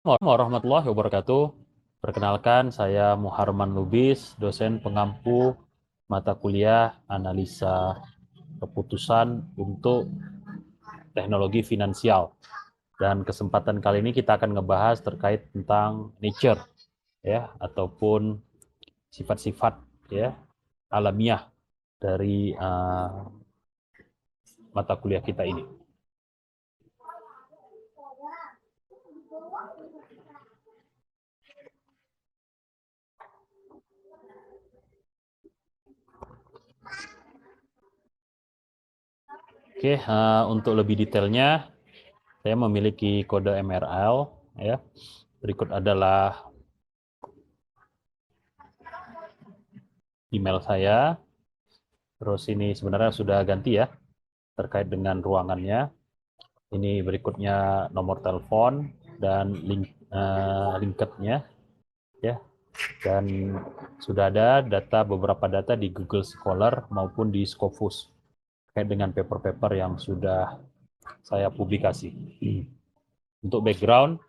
Warahmatullahi wabarakatuh. Perkenalkan, saya Muharman Lubis, dosen pengampu mata kuliah analisa keputusan untuk teknologi finansial. Dan kesempatan kali ini kita akan ngebahas terkait tentang nature, ya, ataupun sifat-sifat, ya, alamiah dari mata kuliah kita ini. Oke, untuk lebih detailnya, saya memiliki kode MRL, ya. Berikut adalah email saya. Terus ini sebenarnya sudah ganti ya, terkait dengan ruangannya. Ini berikutnya nomor telepon dan linketnya, ya. Dan sudah ada beberapa data di Google Scholar maupun di Scopus terkait dengan paper-paper yang sudah saya publikasi. Untuk background,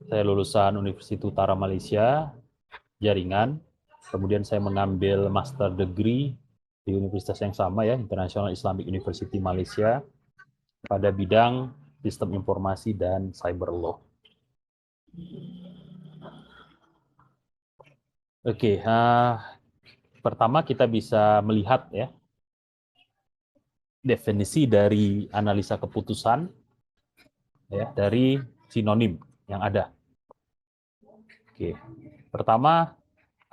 saya lulusan Universitas Utara Malaysia, jaringan. Kemudian saya mengambil master degree di universitas yang sama ya, International Islamic University Malaysia, pada bidang sistem informasi dan cyber law. Oke, pertama kita bisa melihat ya definisi dari analisa keputusan ya dari sinonim yang ada. Oke, pertama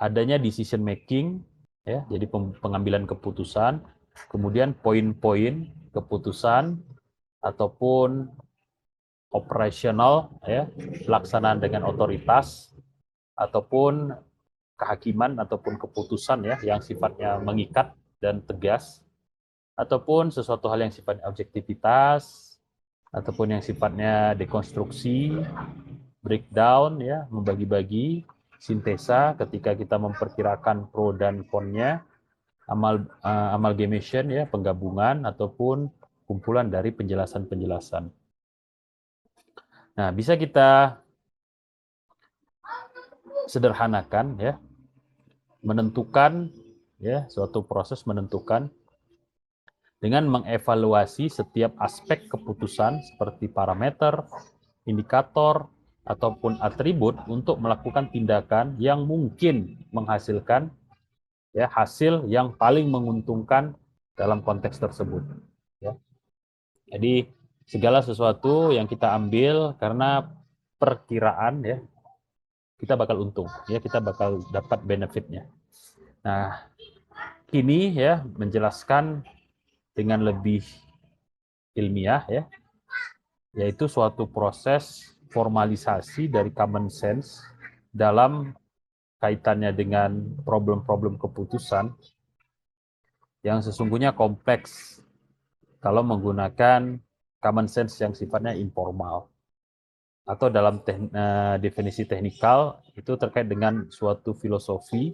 adanya decision making ya, jadi pengambilan keputusan, kemudian poin-poin keputusan ataupun operasional ya, pelaksanaan dengan otoritas ataupun kehakiman ataupun keputusan ya yang sifatnya mengikat dan tegas, ataupun sesuatu hal yang sifatnya objektivitas ataupun yang sifatnya dekonstruksi, breakdown ya, membagi-bagi, sintesa ketika kita memperkirakan pro dan konnya, amalgamation ya, penggabungan ataupun kumpulan dari penjelasan-penjelasan. Nah, bisa kita sederhanakan ya, menentukan ya, suatu proses menentukan dengan mengevaluasi setiap aspek keputusan seperti parameter, indikator, ataupun atribut untuk melakukan tindakan yang mungkin menghasilkan ya hasil yang paling menguntungkan dalam konteks tersebut. Ya. Jadi segala sesuatu yang kita ambil karena perkiraan ya kita bakal untung ya, kita bakal dapat benefitnya. Nah, kini ya menjelaskan dengan lebih ilmiah ya, yaitu suatu proses formalisasi dari common sense dalam kaitannya dengan problem-problem keputusan yang sesungguhnya kompleks kalau menggunakan common sense yang sifatnya informal. Atau dalam definisi teknikal itu terkait dengan suatu filosofi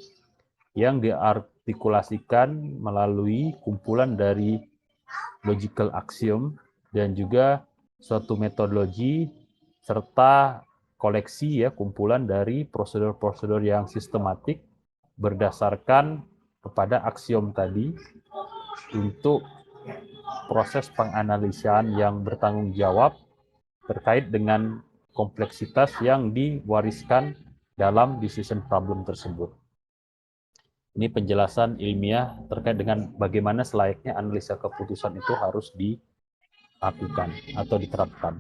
yang diartikulasikan melalui kumpulan dari logical axiom dan juga suatu metodologi serta koleksi ya kumpulan dari prosedur-prosedur yang sistematik berdasarkan kepada aksiom tadi untuk proses penganalisaan yang bertanggung jawab terkait dengan kompleksitas yang diwariskan dalam decision problem tersebut. Ini penjelasan ilmiah terkait dengan bagaimana selayaknya analisa keputusan itu harus dilakukan atau diterapkan.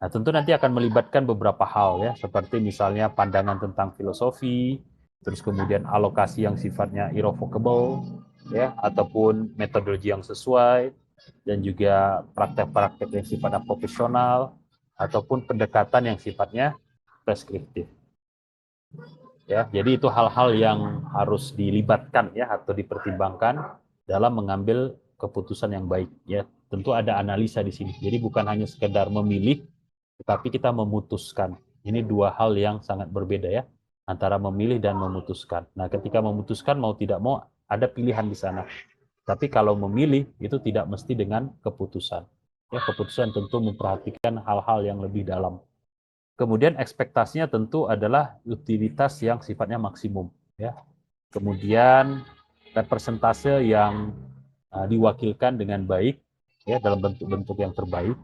Nah, tentu nanti akan melibatkan beberapa hal ya, seperti misalnya pandangan tentang filosofi, terus kemudian alokasi yang sifatnya irrevocable, ya, ataupun metodologi yang sesuai, dan juga praktek-praktek yang sifatnya profesional, ataupun pendekatan yang sifatnya preskriptif. Ya, jadi itu hal-hal yang harus dilibatkan ya atau dipertimbangkan dalam mengambil keputusan yang baik ya. Tentu ada analisa di sini. Jadi bukan hanya sekedar memilih, tetapi kita memutuskan. Ini dua hal yang sangat berbeda ya, antara memilih dan memutuskan. Nah, ketika memutuskan mau tidak mau ada pilihan di sana. Tapi kalau memilih itu tidak mesti dengan keputusan. Ya, keputusan tentu memperhatikan hal-hal yang lebih dalam. Kemudian ekspektasinya tentu adalah utilitas yang sifatnya maksimum, ya. Kemudian representase yang diwakilkan dengan baik, ya, dalam bentuk-bentuk yang terbaik.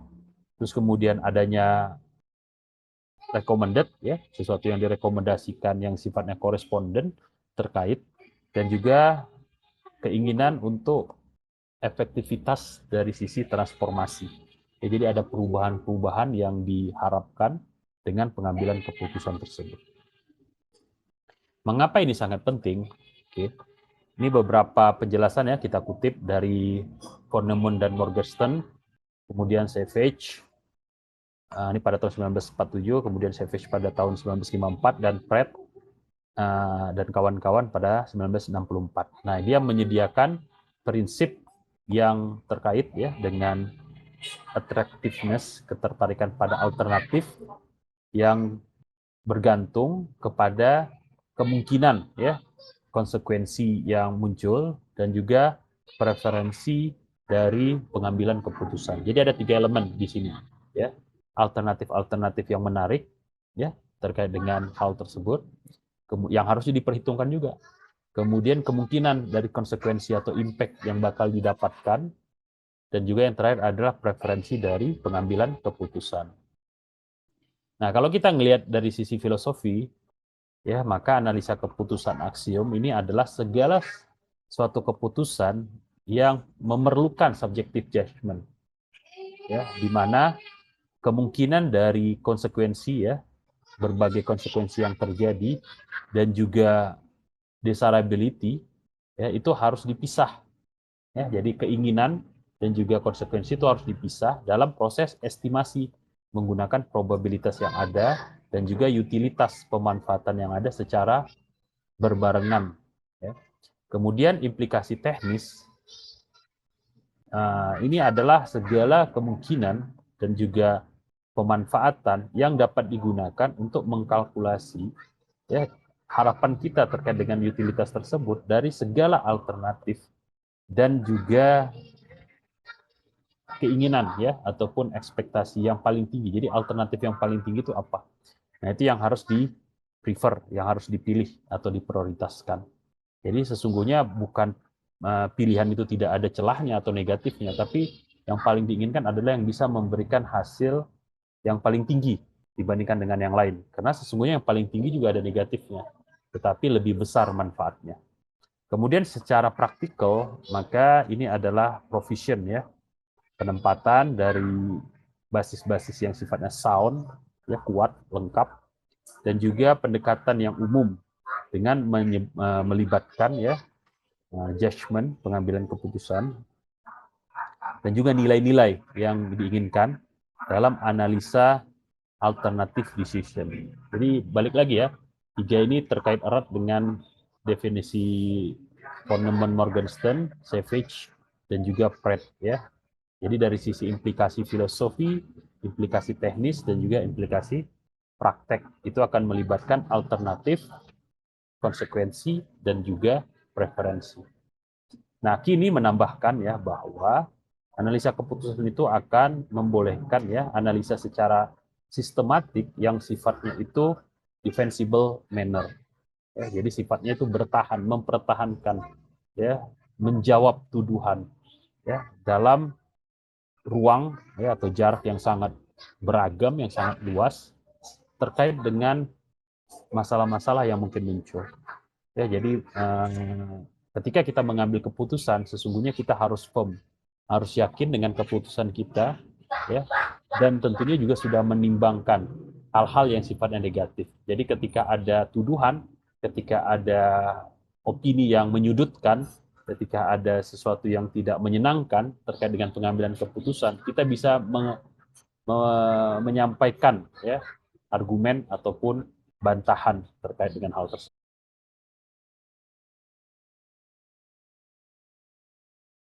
Terus kemudian adanya recommended, ya, sesuatu yang direkomendasikan yang sifatnya koresponden terkait, dan juga keinginan untuk efektivitas dari sisi transformasi. Ya, jadi ada perubahan-perubahan yang diharapkan dengan pengambilan keputusan tersebut. Mengapa ini sangat penting? Oke. Ini beberapa penjelasan ya, kita kutip dari Kahneman dan Morgenstern, kemudian Savage, ini pada tahun 1947, kemudian Savage pada tahun 1954, dan Pratt dan kawan-kawan pada 1964. Nah, dia menyediakan prinsip yang terkait ya dengan attractiveness, ketertarikan pada alternatif yang bergantung kepada kemungkinan ya konsekuensi yang muncul dan juga preferensi dari pengambilan keputusan. Jadi ada 3 elemen di sini ya. Alternatif-alternatif yang menarik ya terkait dengan hal tersebut yang harusnya diperhitungkan juga. Kemudian kemungkinan dari konsekuensi atau impact yang bakal didapatkan, dan juga yang terakhir adalah preferensi dari pengambilan keputusan. Nah, kalau kita ngelihat dari sisi filosofi, ya, maka analisa keputusan aksiom ini adalah segala suatu keputusan yang memerlukan subjective judgment, ya, di mana kemungkinan dari konsekuensi ya berbagai konsekuensi yang terjadi dan juga desirability ya itu harus dipisah ya. Jadi keinginan dan juga konsekuensi itu harus dipisah dalam proses estimasi menggunakan probabilitas yang ada dan juga utilitas pemanfaatan yang ada secara berbarengan ya. Kemudian implikasi teknis ini adalah segala kemungkinan dan juga pemanfaatan yang dapat digunakan untuk mengkalkulasi ya harapan kita terkait dengan utilitas tersebut dari segala alternatif dan juga keinginan ya ataupun ekspektasi yang paling tinggi. Jadi alternatif yang paling tinggi itu apa? Nah, itu yang harus di-prefer, yang harus dipilih atau diprioritaskan. Jadi sesungguhnya bukan pilihan itu tidak ada celahnya atau negatifnya, tapi yang paling diinginkan adalah yang bisa memberikan hasil yang paling tinggi dibandingkan dengan yang lain. Karena sesungguhnya yang paling tinggi juga ada negatifnya, tetapi lebih besar manfaatnya. Kemudian secara praktikal, maka ini adalah provision ya, penempatan dari basis-basis yang sifatnya sound, ya kuat, lengkap, dan juga pendekatan yang umum dengan melibatkan ya judgment, pengambilan keputusan, dan juga nilai-nilai yang diinginkan dalam analisa alternative decision. Jadi balik lagi ya, 3 ini terkait erat dengan definisi Kahneman, Morgenstern, Savage, dan juga Pratt ya. Jadi dari sisi implikasi filosofi, implikasi teknis, dan juga implikasi praktek itu akan melibatkan alternatif, konsekuensi, dan juga preferensi. Nah, kini menambahkan ya bahwa analisa keputusan itu akan membolehkan ya analisa secara sistematik yang sifatnya itu defensible manner. Ya, jadi sifatnya itu bertahan, mempertahankan ya, menjawab tuduhan ya dalam ruang ya atau jarak yang sangat beragam, yang sangat luas terkait dengan masalah-masalah yang mungkin muncul. Ya, jadi ketika kita mengambil keputusan, sesungguhnya kita harus firm, harus yakin dengan keputusan kita, ya, dan tentunya juga sudah menimbangkan hal-hal yang sifatnya negatif. Jadi ketika ada tuduhan, ketika ada opini yang menyudutkan, ketika ada sesuatu yang tidak menyenangkan terkait dengan pengambilan keputusan, kita bisa menyampaikan ya argumen ataupun bantahan terkait dengan hal tersebut.